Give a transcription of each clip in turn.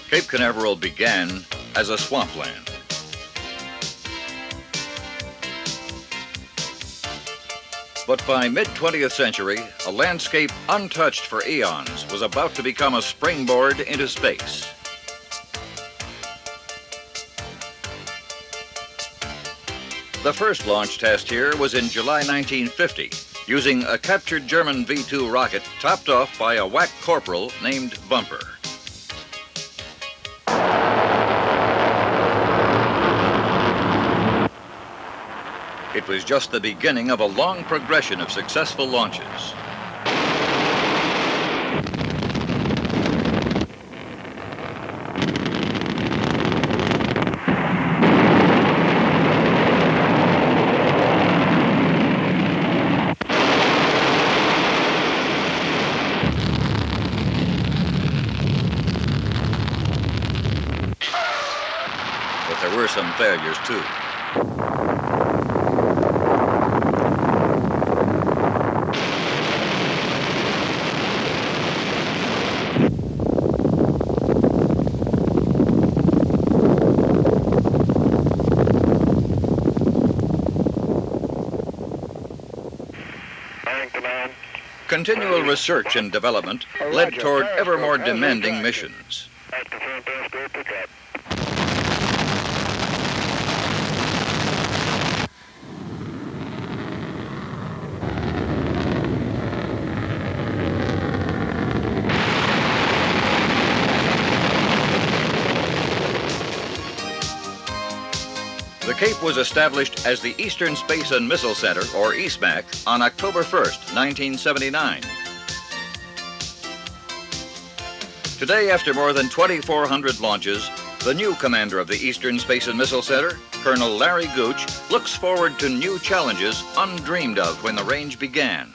Cape Canaveral began as a swampland. But by mid-20th century, a landscape untouched for eons was about to become a springboard into space. The first launch test here was in July 1950, using a captured German V-2 rocket topped off by a WAC corporal named Bumper. It was just the beginning of a long progression of successful launches. But there were some failures too. Continual research and development led toward ever more demanding missions. The Cape was established as the Eastern Space and Missile Center, or ESMC, on October 1st, 1979. Today, after more than 2,400 launches, the new commander of the Eastern Space and Missile Center, Colonel Larry Gooch, looks forward to new challenges undreamed of when the range began.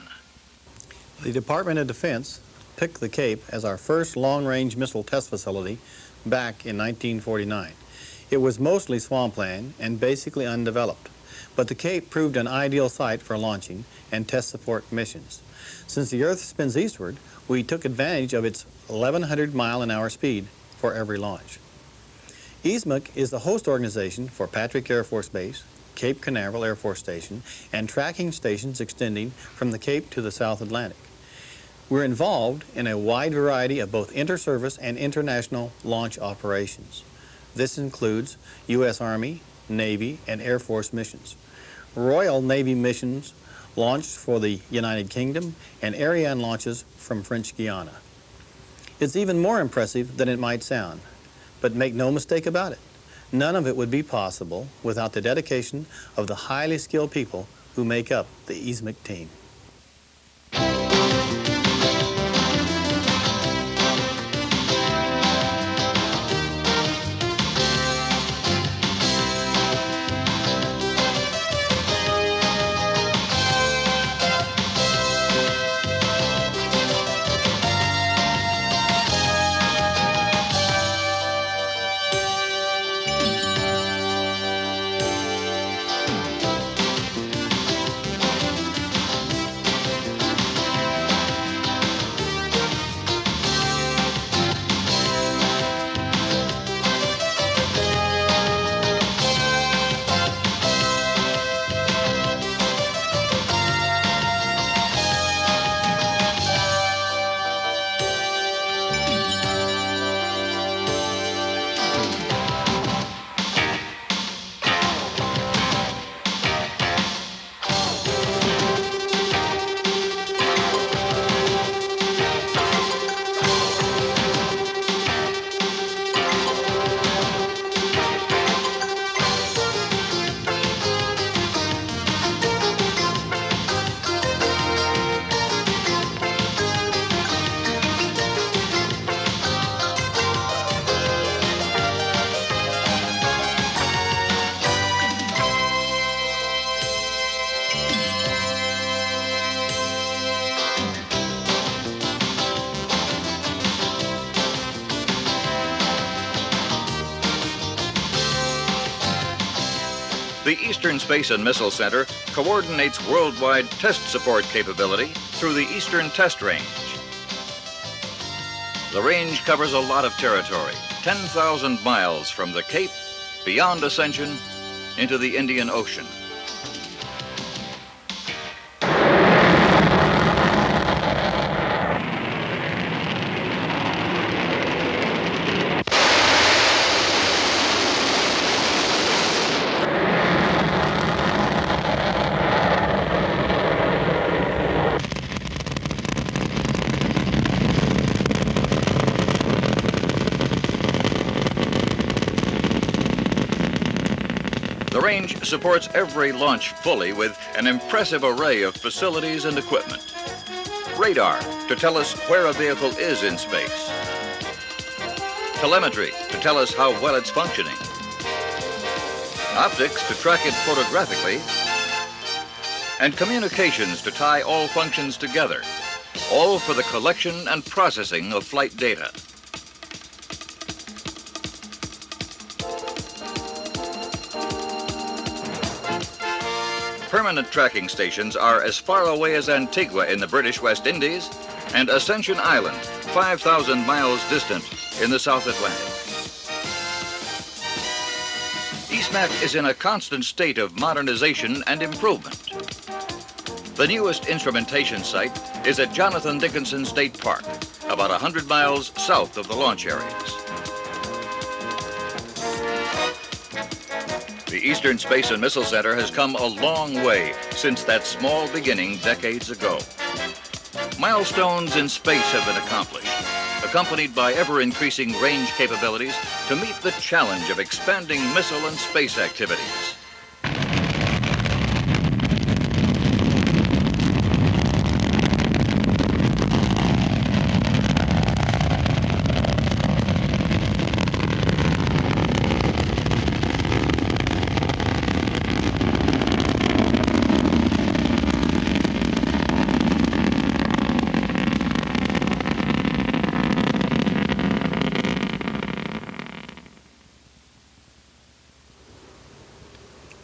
The Department of Defense picked the Cape as our first long-range missile test facility back in 1949. It was mostly swampland and basically undeveloped, but the Cape proved an ideal site for launching and test support missions. Since the Earth spins eastward, we took advantage of its 1,100-mile-an-hour speed for every launch. ESMC is the host organization for Patrick Air Force Base, Cape Canaveral Air Force Station, and tracking stations extending from the Cape to the South Atlantic. We're involved in a wide variety of both inter-service and international launch operations. This includes U.S. Army, Navy, and Air Force missions, Royal Navy missions launched for the United Kingdom, and Ariane launches from French Guiana. It's even more impressive than it might sound, but make no mistake about it, none of it would be possible without the dedication of the highly skilled people who make up the ESMC team. The Eastern Space and Missile Center coordinates worldwide test support capability through the Eastern Test Range. The range covers a lot of territory, 10,000 miles from the Cape, beyond Ascension, into the Indian Ocean. The range supports every launch fully with an impressive array of facilities and equipment. Radar to tell us where a vehicle is in space. Telemetry to tell us how well it's functioning. Optics to track it photographically. And communications to tie all functions together, all for the collection and processing of flight data. Permanent tracking stations are as far away as Antigua in the British West Indies and Ascension Island, 5,000 miles distant in the South Atlantic. ESMC is in a constant state of modernization and improvement. The newest instrumentation site is at Jonathan Dickinson State Park, about 100 miles south of the launch areas. The Eastern Space and Missile Center has come a long way since that small beginning decades ago. Milestones in space have been accomplished, accompanied by ever-increasing range capabilities to meet the challenge of expanding missile and space activities.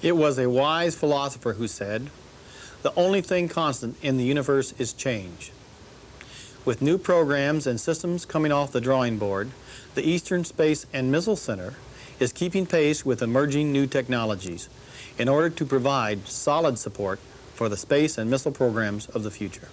It was a wise philosopher who said, "The only thing constant in the universe is change." With new programs and systems coming off the drawing board, the Eastern Space and Missile Center is keeping pace with emerging new technologies in order to provide solid support for the space and missile programs of the future.